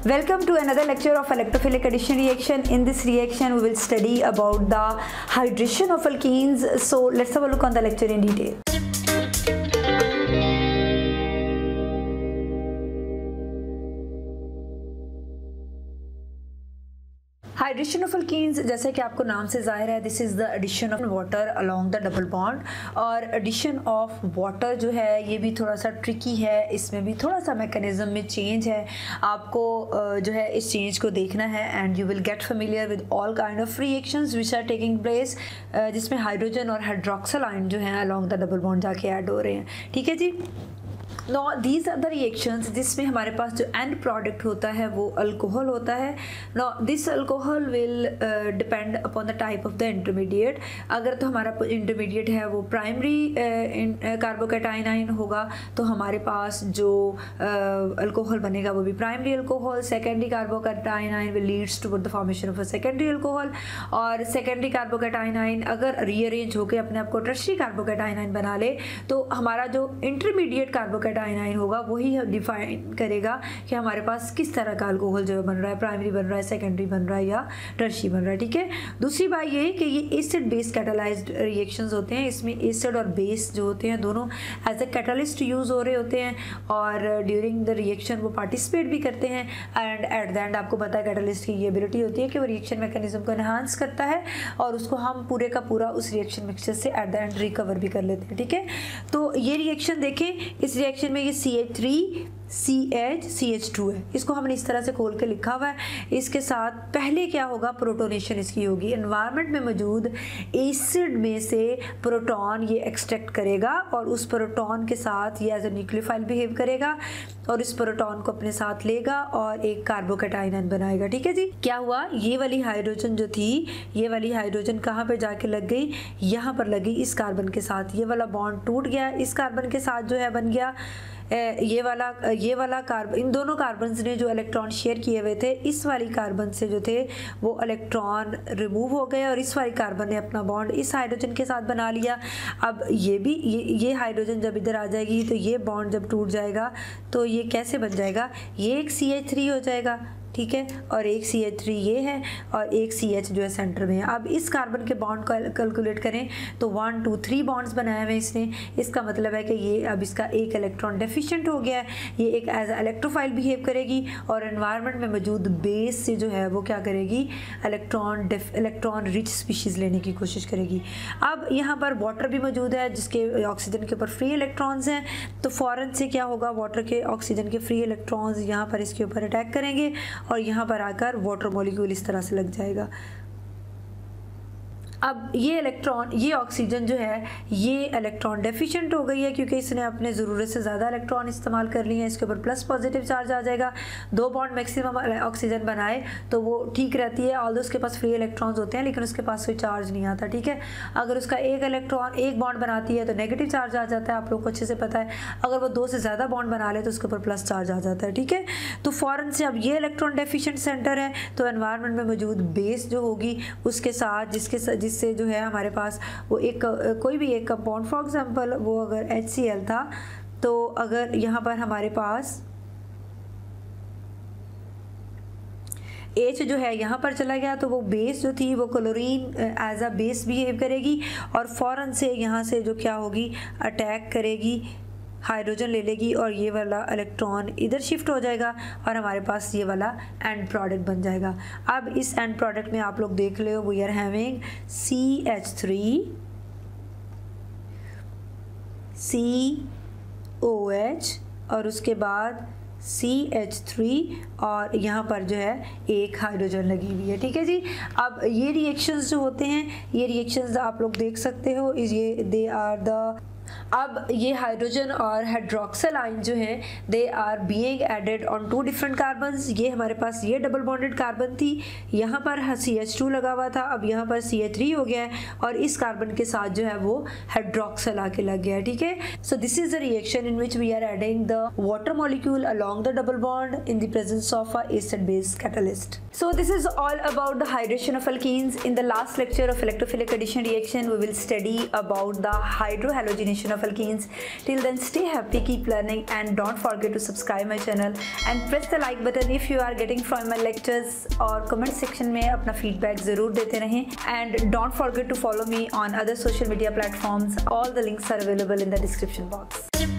Welcome to another lecture of electrophilic addition reaction. In this reaction we will study about the hydration of alkenes. So let's have a look on the lecture in detail. Hydration of alkenes, जैसे कि आपको नाम से जाहिर है, this is the addition of water along the double bond. और addition of water जो है ये भी थोड़ा सा ट्रिकी है, इसमें भी थोड़ा सा मैकेनिज्म में चेंज है। आपको जो है इस चेंज को देखना है and you will get familiar with all kind of reactions which are taking place, जिसमें हाइड्रोजन और हाइड्रोक्सिल आयन जो है अलोंग द डबल बॉन्ड जाके ऐड हो रहे हैं। ठीक है जी। Now these are the reactions जिसमें हमारे पास जो एंड प्रोडक्ट होता है वो अल्कोहल होता है। Now this alcohol will depend upon the type of the intermediate। अगर तो हमारा इंटरमीडिएट है वो प्राइमरी कार्बोकैटाइन आयन होगा तो हमारे पास जो अल्कोहल बनेगा वो भी primary alcohol. Secondary carbocation ion will leads to the formation of a secondary alcohol. और सेकेंडरी कार्बोकैटाइन आयन अगर रीअरेंज होकर अपने आप को टर्शरी कार्बोकैटाइन आयन बना ले तो हमारा जो इंटरमीडिएट कार्बोकैटाइन आयन होगा वही डिफाइन करेगा कि हमारे पास किस तरह का अल्कोहल जो बन रहा है, प्राइमरी बन रहा है, सेकेंडरी बन रहा है या टर्शरी बन रहा है। ठीक है। दूसरी बात ये है कि ये एसिड बेस कैटालाइज्ड रिएक्शंस होते हैं। इसमें एसिड और बेस जो होते हैं दोनों एज अ कैटालिस्ट यूज हो रहे होते हैं और ड्यूरिंग द रिएक्शन वो पार्टिसिपेट भी करते हैं। एंड एट द एंड आपको पता है कैटालिस्ट की ये एबिलिटी होती है कि वो रिएक्शन मैकेनिज्म को एनहांस करता है और उसको हम पूरे का पूरा उस रिएक्शन मिक्सचर से एट द एंड रिकवर भी कर लेते हैं। ठीक है। तो ये रिएक्शन देखें, इस रिएक्शन में ये CH3CH2 है, इसको हमने इस तरह से खोल के लिखा हुआ है। इसके साथ पहले क्या होगा, प्रोटोनेशन इसकी होगी। एनवायरनमेंट में मौजूद एसिड में से प्रोटॉन ये एक्सट्रैक्ट करेगा और उस प्रोटॉन के साथ ये एज ए न्यूक्लियोफाइल बिहेव करेगा और इस प्रोटॉन को अपने साथ लेगा और एक कार्बोकैटाइन आयन बनाएगा। ठीक है जी। क्या हुआ, ये वाली हाइड्रोजन जो थी, ये वाली हाइड्रोजन कहाँ पे जाके लग गई, यहाँ पर लगी इस कार्बन के साथ। ये वाला बॉन्ड टूट गया, इस कार्बन के साथ जो है बन गया ये वाला कार्बन। इन दोनों कार्बन्स ने जो इलेक्ट्रॉन शेयर किए हुए थे, इस वाली कार्बन से जो थे वो इलेक्ट्रॉन रिमूव हो गए और इस वाली कार्बन ने अपना बॉन्ड इस हाइड्रोजन के साथ बना लिया। अब ये हाइड्रोजन जब इधर आ जाएगी तो ये बॉन्ड जब टूट जाएगा तो ये कैसे बन जाएगा, ये एक CH3 हो जाएगा। ठीक है। और एक CH3 ये है और एक CH जो है सेंटर में है। अब इस कार्बन के बॉन्ड को कैलकुलेट करें तो 1 2 3 बॉन्ड्स बनाए हुए इसने। इसका मतलब है कि ये अब इसका एक इलेक्ट्रॉन डेफिशिएंट हो गया है, ये एक एज इलेक्ट्रोफाइल बिहेव करेगी और एनवायरनमेंट में मौजूद बेस से जो है वो क्या करेगी, इलेक्ट्रॉन रिच स्पीशीज़ लेने की कोशिश करेगी। अब यहाँ पर वाटर भी मौजूद है जिसके ऑक्सीजन के ऊपर फ्री इलेक्ट्रॉन्स हैं, तो फ़ौरन से क्या होगा, वाटर के ऑक्सीजन के फ्री इलेक्ट्रॉन्स यहाँ पर इसके ऊपर अटैक करेंगे और यहाँ पर आकर वाटर मॉलिक्यूल इस तरह से लग जाएगा। अब ये ऑक्सीजन जो है ये इलेक्ट्रॉन डेफिशिएंट हो गई है क्योंकि इसने अपने ज़रूरत से ज़्यादा इलेक्ट्रॉन इस्तेमाल कर लिए हैं। इसके ऊपर प्लस पॉजिटिव चार्ज आ जाएगा। 2 बॉन्ड मैक्सिमम ऑक्सीजन बनाए तो वो ठीक रहती है, ऑल्दो उसके पास फ्री इलेक्ट्रॉन्स होते हैं लेकिन उसके पास कोई चार्ज नहीं आता। ठीक है। अगर उसका एक बॉन्ड बनाती है तो नेगेटिव चार्ज आ जाता है, आप लोग को अच्छे से पता है। अगर वो 2 से ज़्यादा बॉन्ड बना ले तो उसके ऊपर प्लस चार्ज आ जाता है। ठीक है। तो फ़ौरन से अब ये इलेक्ट्रॉन डेफिशिएंट सेंटर है तो एनवायरनमेंट में मौजूद बेस जो होगी उसके साथ जिससे जो है हमारे पास वो एक कोई भी एक कंपाउंड, फॉर एग्जांपल वो अगर HCl था तो अगर यहाँ पर हमारे पास H जो है यहाँ पर चला गया तो वो बेस जो थी वो chlorine as a base behave करेगी और फ़ौरन से यहाँ से जो क्या होगी, अटैक करेगी, हाइड्रोजन ले लेगी और ये वाला इलेक्ट्रॉन इधर शिफ्ट हो जाएगा और हमारे पास ये वाला एंड प्रोडक्ट बन जाएगा। अब इस एंड प्रोडक्ट में आप लोग देख लो, we are having CH3 COH और उसके बाद CH3 और यहाँ पर जो है एक हाइड्रोजन लगी हुई है। ठीक है जी। अब ये रिएक्शंस जो होते हैं, ये रिएक्शंस आप लोग देख सकते हो, ये दे आर द अब ये हाइड्रोजन और हाइड्रोक्सिल आयन जो हैं they are being added on 2 different carbons. ये हमारे पास ये डबल बॉन्डेड कार्बन थी, यहाँ पर CH2 लगा हुआ था, अब यहाँ पर CH3 हो गया है और इस कार्बन के साथ जो है वो हाइड्रोक्सिल आके लग गया है। ठीक है। So this is the reaction in which we are adding the water molecule along the double bond in the presence of a acid base catalyst. So this is all about the hydration of alkenes. In the last lecture of electrophilic addition reaction we will study about the hydrohalogenation addition of alkenes. Till then, stay happy, keep learning, and don't forget to subscribe my channel and press the like button if you are getting from my lectures. और comment section में अपना feedback ज़रूर देते रहें. And don't forget to follow me on other social media platforms. All the links are available in the description box.